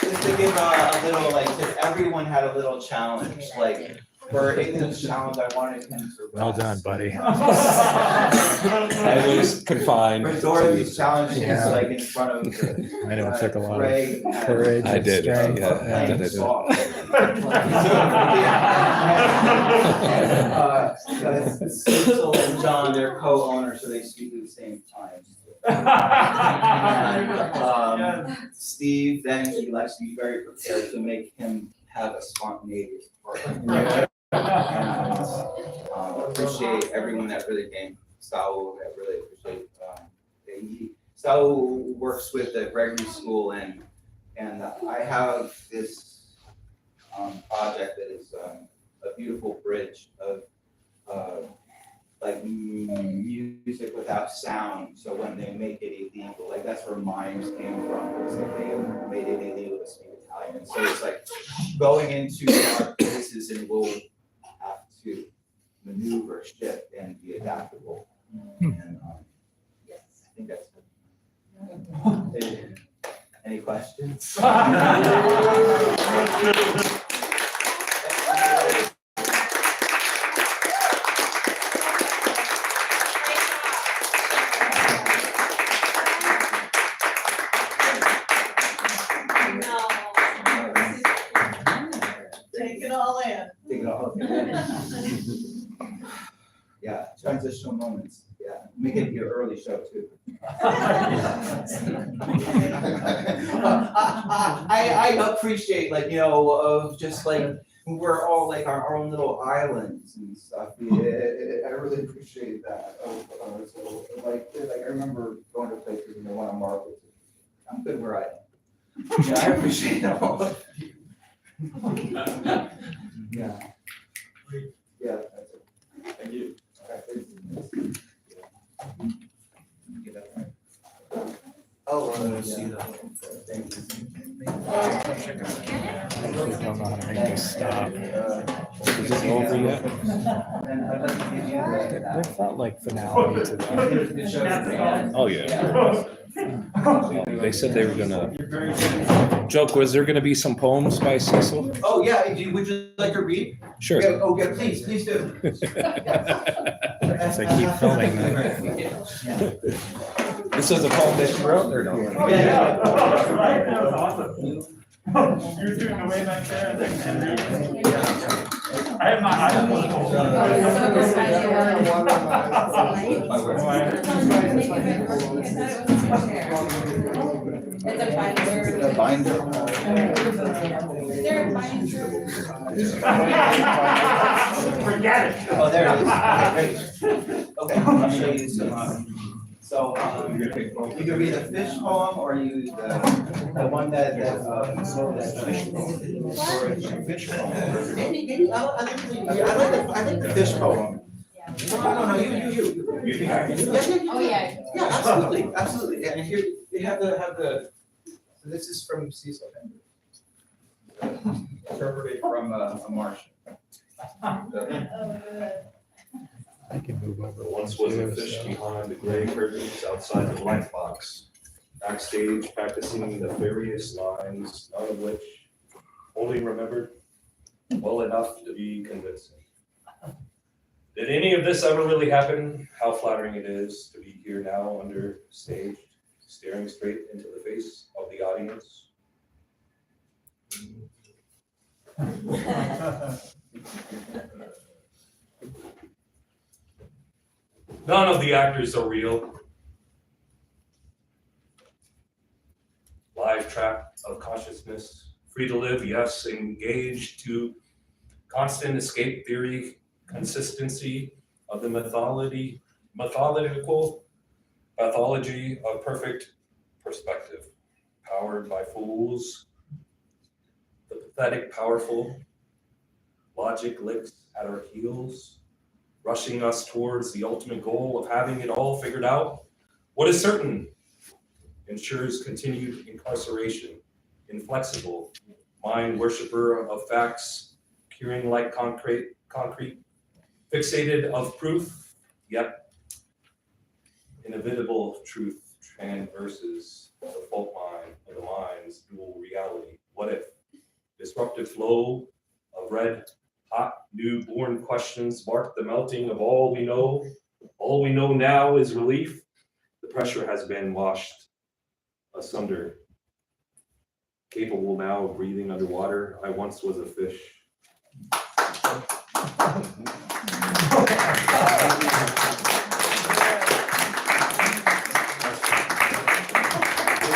B: Just to give a little, like, because everyone had a little challenge, like, for Aiden's challenge, I wanted him to.
G: Well done, buddy.
H: I was confined.
B: For Dorothy's challenge, she's
G: Yeah.
B: like in front of.
G: I know it took a lot of
B: Greg and-
G: courage.
H: I did,
G: strength,
H: yeah,
G: and-
H: I did.
B: Cecil and John, they're co-owners, so they speak at the same time. Steve, then he likes to be very prepared to make him have a spontaneous partner. Appreciate everyone that really came. Saul, I really appreciate. Saul works with the Gregory School, and I have this project that is a beautiful bridge of like music without sound. So when they make it illegal, like that's where mimes came from. It's like they made it illegal to speak Italian. So it's like going into dark places, and we'll have to maneuver, shift, and be adaptable. And I think that's it. Any questions?
F: Take it all in.
B: Take it all. Yeah, transitional moments. Yeah, make it your early show too. I appreciate, like, you know, of just like we're all like our own little islands and stuff. I really appreciate that. So like I remember going to places and they want to market. I'm good where I am. Yeah, I appreciate all of you. Yeah. Yeah, that's it. Thank you. Oh, see that. Thank you.
G: I don't know how to make this stop.
H: Is it over yet?
G: It felt like finale to that.
H: Oh, yeah. They said they were gonna. Joke, was there gonna be some poems by Cecil?
B: Oh, yeah, would you like to read?
H: Sure.
B: Yeah, oh, yeah, please do.
G: As I keep filming that.
H: This is a poem that you wrote, or no?
C: Yeah. Right, that was awesome. You're doing the way back there. I have my
B: The binder.
C: Forget it.
B: Oh, there it is. Okay, great. Okay, I'll show you some. So you can read the fish poem, or you the one that fish poem. I like the fish poem. No, you. You think I can?
F: Oh, yeah.
B: Yeah, absolutely. And here you have the. So this is from Cecil. Interpreted from a Martian.
G: I can move over.
M: There once was a fish behind the gray curtains outside the light box, backstage practicing the various lines, none of which only remembered well enough to be convincing. Did any of this ever really happen? How flattering it is to be here now under stage, staring straight into the face of the audience. None of the actors are real. Live track of consciousness, free to live, yes, engaged to constant escape theory, consistency of the methodical pathology of perfect perspective, powered by fools, the pathetic powerful, logic licks at our heels, rushing us towards the ultimate goal of having it all figured out. What is certain ensures continued incarceration, inflexible, mind worshiper of facts, curing like concrete, fixated of proof, yet inevitable truth transverses the fault line of the mind's dual reality. What if? Disruptive flow of red hot newborn questions mark the melting of all we know. All we know now is relief. The pressure has been washed asunder. Capable now of breathing underwater, I once was a fish.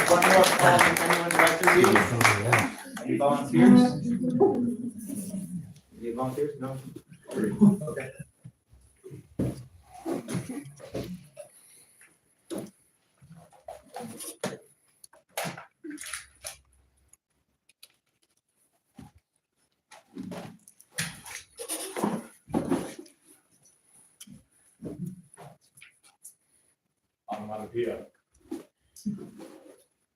I: One more call, if anyone would like to read. Any volunteers? Any volunteers? No? Okay.
N: Onomatopoeia.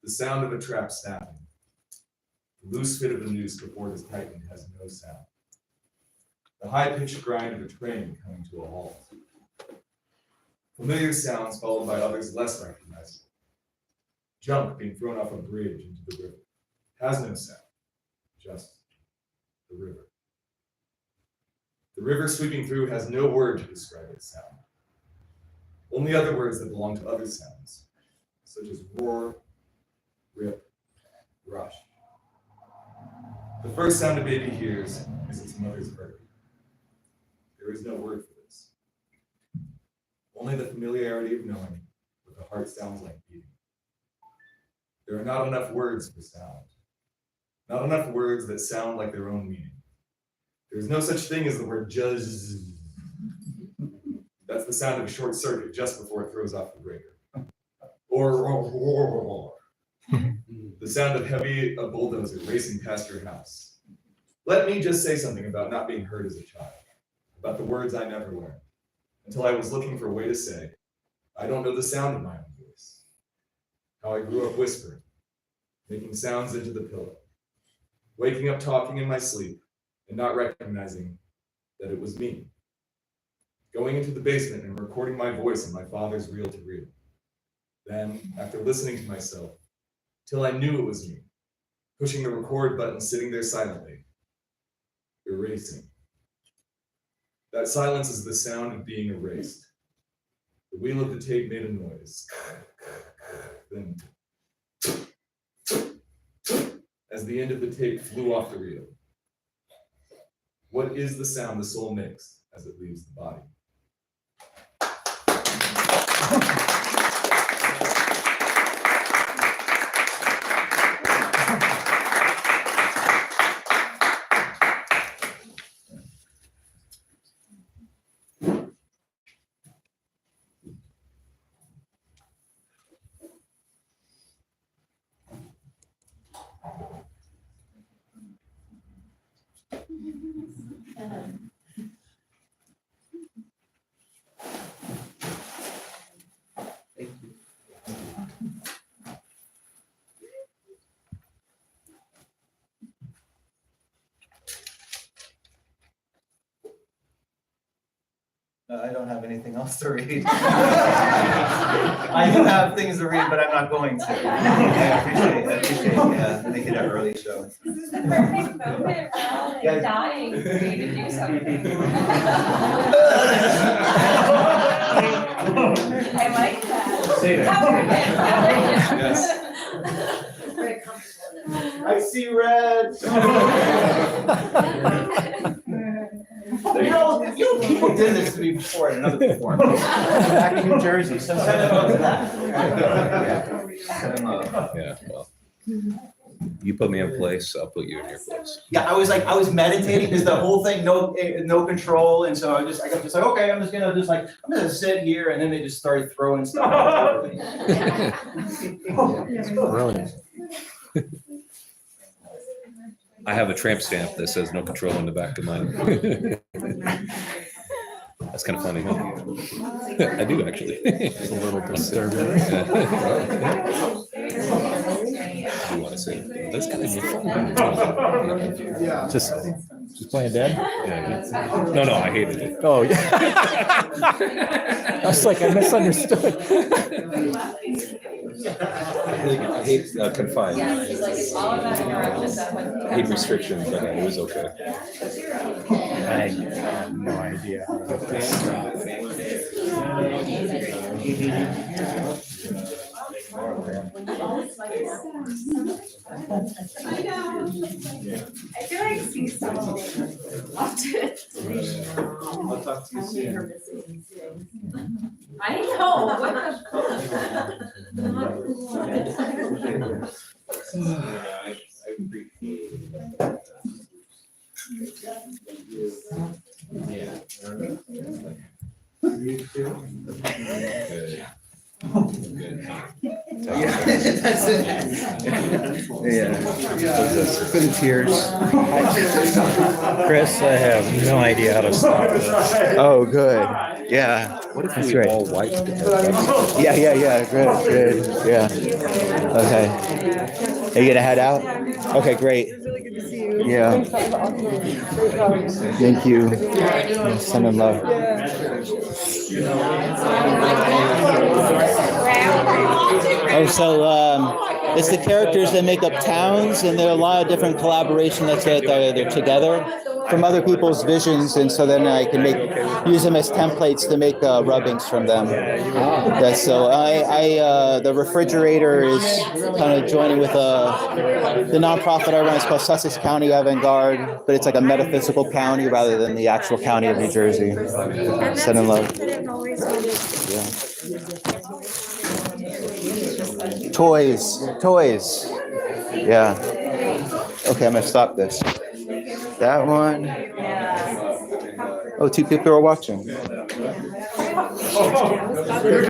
N: The sound of a trap snapping. The loose fit of a noose before it is tightened has no sound. The high-pitched grind of a train coming to a halt. Familiar sounds followed by others less recognizable. Junk being thrown off a bridge into the river has no sound, just the river. The river sweeping through has no word to describe its sound. Only other words that belong to other sounds, such as roar, rip, rush. The first sound a baby hears is its mother's heartbeat. There is no word for this. Only the familiarity of knowing what the heart sounds like beating. There are not enough words for sound. Not enough words that sound like their own meaning. There is no such thing as the word juzz. That's the sound of a short circuit just before it throws off the breaker. Or the sound of a bulldozer racing past your house. Let me just say something about not being heard as a child, about the words I never learned, until I was looking for a way to say, I don't know the sound of my own voice. How I grew up whispering, making sounds into the pillow, waking up talking in my sleep and not recognizing that it was me. Going into the basement and recording my voice on my father's reel-to-reel. Then, after listening to myself, till I knew it was me, pushing the record button, sitting there silently, erasing. That silence is the sound of being erased. The wheel of the tape made a noise. Then, as the end of the tape flew off the reel. What is the sound the soul makes as it leaves the body?
B: I don't have anything else to read. I do have things to read, but I'm not going to. I appreciate making an early show.
O: This is the perfect moment. We're all like dying for you to do something. I like that.
I: Say that.
O: Yes.
I: Very comfortable. I see red. People did this to me before at another performance. Back in New Jersey, so send them up to that.
H: Yeah, well, You put me in place, I'll put you in your place.
K: Yeah, I was meditating because the whole thing, no control. And so I got just like, okay, I'm gonna sit here. And then they just started throwing stuff. All over me.
G: Brilliant.
H: I have a tramp stamp that says no control on the back of mine. That's kind of funny, huh? I do actually.
G: It's a little disturbing.
H: I do want to say that's kind of fun.
G: Just playing dead?
H: Yeah. No, I hated it.
G: Oh, yeah. I was like, I misunderstood.
H: I hate confined.
O: Yeah, he's like, it's all about interruptions.
H: I hate restrictions, but it was okay.
G: I have no idea.
O: I know. I feel like see something often.
D: I'll talk to you soon.
O: I know. What
D: I appreciate that.
B: That's it. Yeah. For the tears.
G: Chris, I have no idea how to stop this.
B: Oh, good. Yeah.
H: What if
B: That's
H: we
B: great.
H: all white?
B: Yeah. Good. Yeah. Okay. Are you gonna head out? Okay, great. Yeah. Thank you. Send in love. Oh, so it's the characters that make up towns, and there are a lot of different collaboration that's they're together from other people's visions, and so then I can use them as templates to make rubbings from them. Yeah, so I the refrigerator is kind of joining with the nonprofit I run. It's called Sussex County Avant-Garde, but it's like a metaphysical county rather than the actual county of New Jersey. Send in love. Yeah. Toys. Yeah. Okay, I'm gonna stop this. That one. Oh, 2 people are watching.